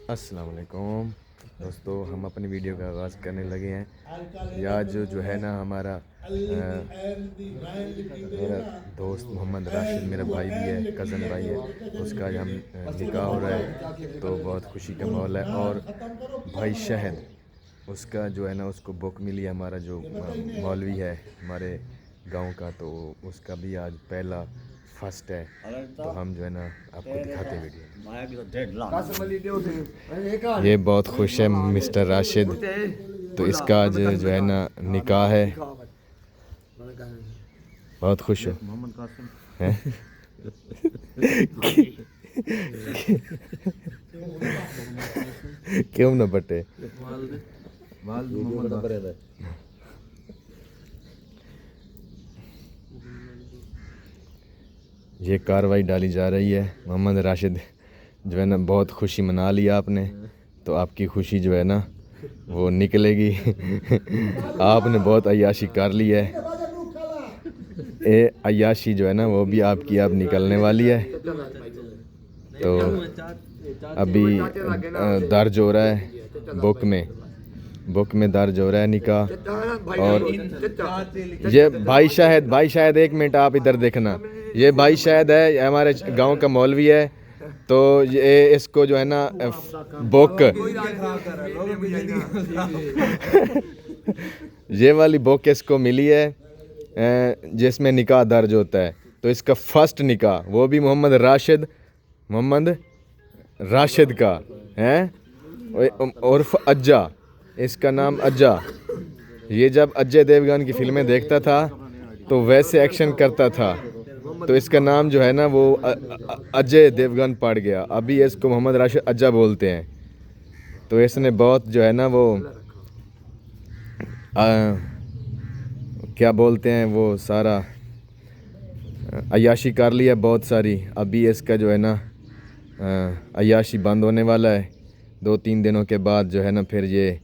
अस्सलाम वालेकुम दोस्तों, हम अपनी वीडियो का आगाज़ करने लगे हैं। या जो है ना हमारा मेरा दोस्त मोहम्मद राशिद, मेरा भाई भी है, कज़न भाई है, उसका आज हम निकाह हो रहा है, तो बहुत खुशी का माहौल है। और भाई शहद, उसका जो है ना उसको बुक मिली है, हमारा जो मौलवी है हमारे गांव का, तो उसका भी आज पहला फर्स्ट है। तो हम जो है ना आपको दिखाते हैं वीडियो। ये बहुत खुश है मिस्टर राशिद, तो इसका आज जो है ना निकाह है। बहुत खुश हो हैं? क्यों ना बटे। ये कार्रवाई डाली जा रही है। मोहम्मद राशिद जो है ना बहुत खुशी मना लिया आपने, तो आपकी खुशी जो है ना वो निकलेगी। आपने बहुत अय्याशी कर ली है, ये अय्याशी जो है ना वो भी आपकी अब निकलने वाली है। तो अभी दर्ज हो रहा है बुक में दर्ज हो रहा है निकाह। और ये भाई शायद एक मिनट आप इधर देखना, ये भाई शायद है, हमारे गांव का मौलवी है। तो ये इसको जो है ना बुक ये वाली बुक इसको मिली है जिसमें निकाह दर्ज होता है। तो इसका फर्स्ट निकाह, वो भी मोहम्मद राशिद का है, उर्फ अज्जा, इसका नाम अज्जा। ये जब अजय देवगन की फिल्में देखता था तो वैसे एक्शन करता था, तो इसका नाम जो है ना वो अजय देवगन पड़ गया। अभी इसको मोहम्मद राशिद अज्जा बोलते हैं। तो इसने बहुत जो है ना वो क्या बोलते हैं वो सारा अय्याशी कर लिया बहुत सारी। अभी इसका जो है ना अय्याशी बंद होने वाला है। 2-3 दिनों के बाद जो है ना फिर ये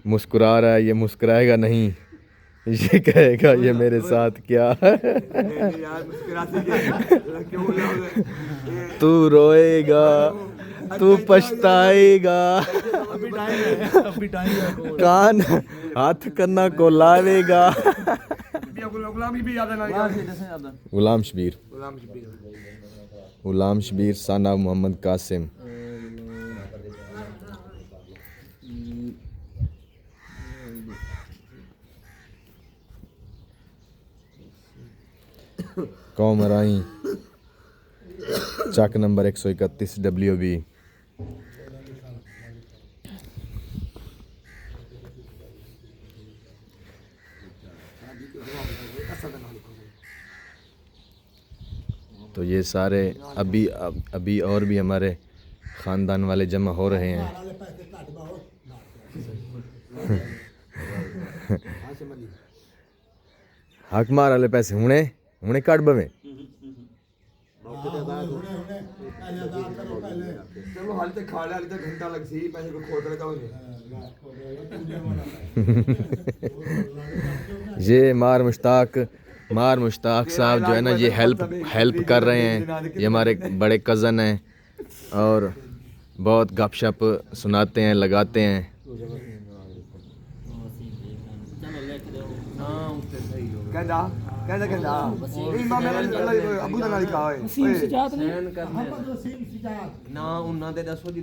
मुस्कुरा रहा है, ये मुस्कुराएगा नहीं, ये कहेगा ये मेरे साथ क्या। तू रोएगा, तू पछताएगा, कान हाथ करना को लावेगा। गुलाम शबीर साना मोहम्मद कासिम। कौम राई चक नंबर 131 WB। तो ये सारे अभी और भी हमारे ख़ानदान वाले जमा हो रहे हैं। हक मार वाले पैसे हुणे काट बवे। ये मार मुश्ताक साहब जो है ना ये हेल्प कर रहे हैं। ये हमारे बड़े कज़न हैं और बहुत गपशप सुनाते हैं, लगाते हैं।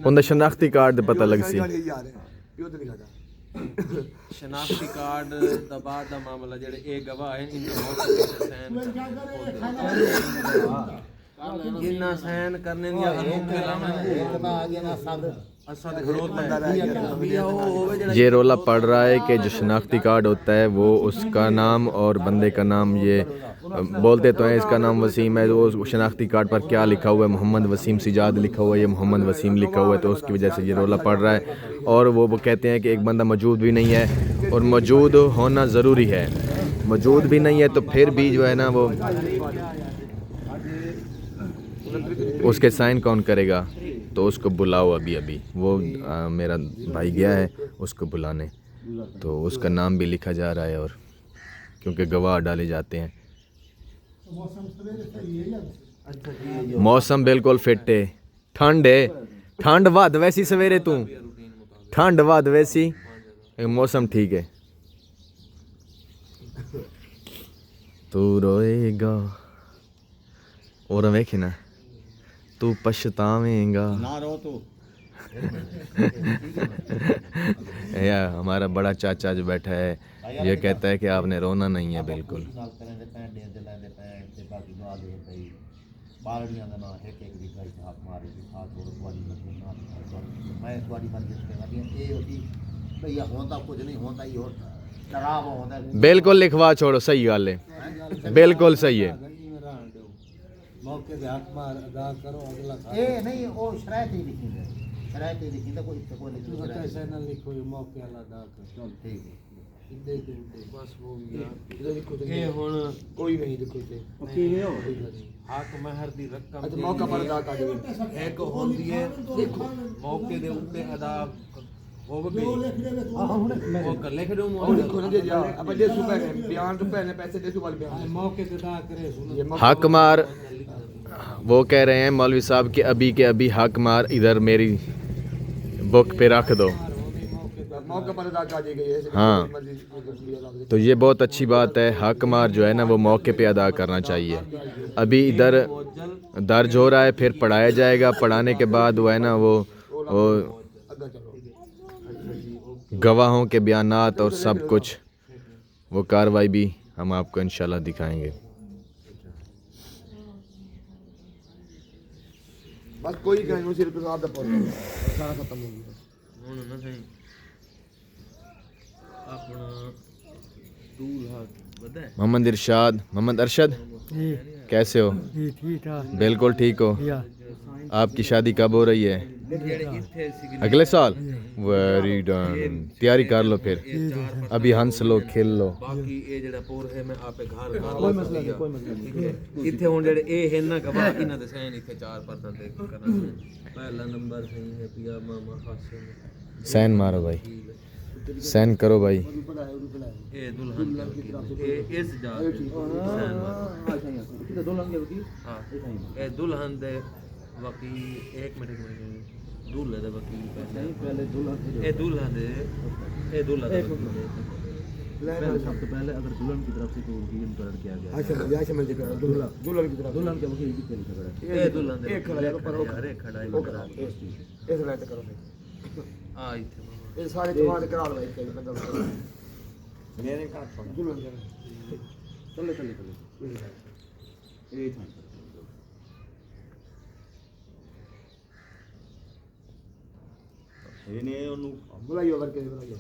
उनका शनाख्ती कार्ड पता लग सी। शनाख्ती कार्ड दा बाद दा मामला जेड़े ए गवाह है इन्ना सहन करने दिया ये रोला पड़ रहा है कि जो शनाख्ती कार्ड होता है वो उसका नाम और बंदे का नाम, ये बोलते तो हैं इसका नाम वसीम है, वो शनाख्ती कार्ड पर क्या लिखा हुआ है, मोहम्मद वसीम सिजाद लिखा हुआ है, ये मोहम्मद वसीम लिखा हुआ है। तो उसकी वजह से ये रोला पड़ रहा है। और वो कहते हैं कि एक बंदा मौजूद भी नहीं है, और मौजूद होना ज़रूरी है। मौजूद भी नहीं है तो फिर भी जो है ना वो उसके साइन कौन करेगा। तो उसको बुलाओ अभी वो मेरा भाई गया है उसको बुलाने, तो उसका नाम भी लिखा जा रहा है। और क्योंकि गवाह डाले जाते हैं। मौसम बिल्कुल फिट है, ठंड है, ठंड वध वैसी सवेरे तू ठंड वध वैसी मौसम ठीक है तू रोएगा और वेखे ना तू पछतावेगा ना रो तू या हमारा बड़ा चाचा जो बैठा है ये कहता है कि आपने रोना नहीं है बिल्कुल बालड़ियां का ना एक एक भी गाई छाप मारे भी खा छोड़ तुम्हारी मर्जी ना मैं तुम्हारी मर्जी से कहती ये होती भैया होता कुछ नहीं होता ही होता शराब होता है बिल्कुल लिखवा छोड़ो सही गल है बिल्कुल सही है मौके पे हाथ मार अदा करो अगला ये नहीं वो शरायत ही लिखी है शरायत ही लिखी तो कोई लिखी कैसे ना लिखो ये मौके वाला अदा कर चल ठीक है बस हो गया ये हुन कोई नहीं देखो ते हाक महर दी रकम अच्छा मौका पर अदा कर देवे एक होंदी है देखो मौके दे उत्ते अदा होवे वो कर लिख दूं और लिखो ना जी अब दे सुबह ने बयान तो पहले पैसे दे सुबह बयान मौके ते अदा करे सुनो हक मार वो कह रहे हैं मौलवी साहब कि अभी के अभी हक मार इधर मेरी बुक पे रख दो मौका पर अदा कर दी गई है हाँ तो ये बहुत अच्छी बात है हक मार जो है ना वो मौके पे अदा करना चाहिए अभी इधर दर्ज हो रहा है फिर पढ़ाया जाएगा पढ़ाने के बाद वो है ना वो गवाहों के बयानात और सब कुछ वो कार्रवाई भी हम आपको इंशाल्लाह दिखाएंगे बस कोई कहीं नहीं सिर्फ आप दा पहुंच सारा खत्म हो गया ਹੁਣ ਨਾ ਸਹੀ ਆਪਣਾ दूल्हा पता है मोहम्मद इरशाद मोहम्मद अरशद कैसे हो ठीक ठाक बिल्कुल ठीक हो या आपकी शादी कब हो रही है अगले साल वेरी डन तैयारी कर लो फिर अभी हंस लो खेल लो बाकी ये जेड़ा पोर है मैं आपे घर कोई मसला नहीं कोई मसला नहीं इथे हुन जेड़े ए है ना गवाह इना दे साइन इथे 4% दे करना पहला नंबर सही है पिया मामा हासिल सैन मारो भाई सैन करो भाई ए दुल्हन ए इस जा सैन मारो किधर दुल्हन के वकील हां ए दुल्हन दे वकील एक मिनट दूल्हे दे वकील पहले दुल्हन ए दूल्हा दे पहले सबसे पहले अगर दुल्हन की तरफ से कोई वकील मुकर्रर किया गया अच्छा मिल जाएगा दुल्हन की तरफ दुल्हन के वकील कितने लिखा पड़ा है ए दुल्हन दे एक खड़ा पर अरे खड़ा ही वो करा इस लाइन करो आ इथे ये सारे तुम्हारे करा लो एक बंदा मेरे का दुल्हन चले चले चले ये था ਇਹਨੇ ਉਹਨੂੰ ਬੁਲਾਈਓ ਕਰਕੇ ਬੁਲਾਈਓ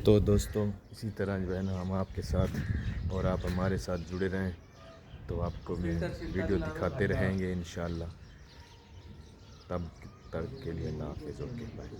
तो दोस्तों इसी तरह जो है ना हम आपके साथ और आप हमारे साथ जुड़े रहें तो आपको भी वीडियो दिखाते रहेंगे इंशाल्लाह तब तक के लिए अल्लाह हाफ़िज़ ओके बाय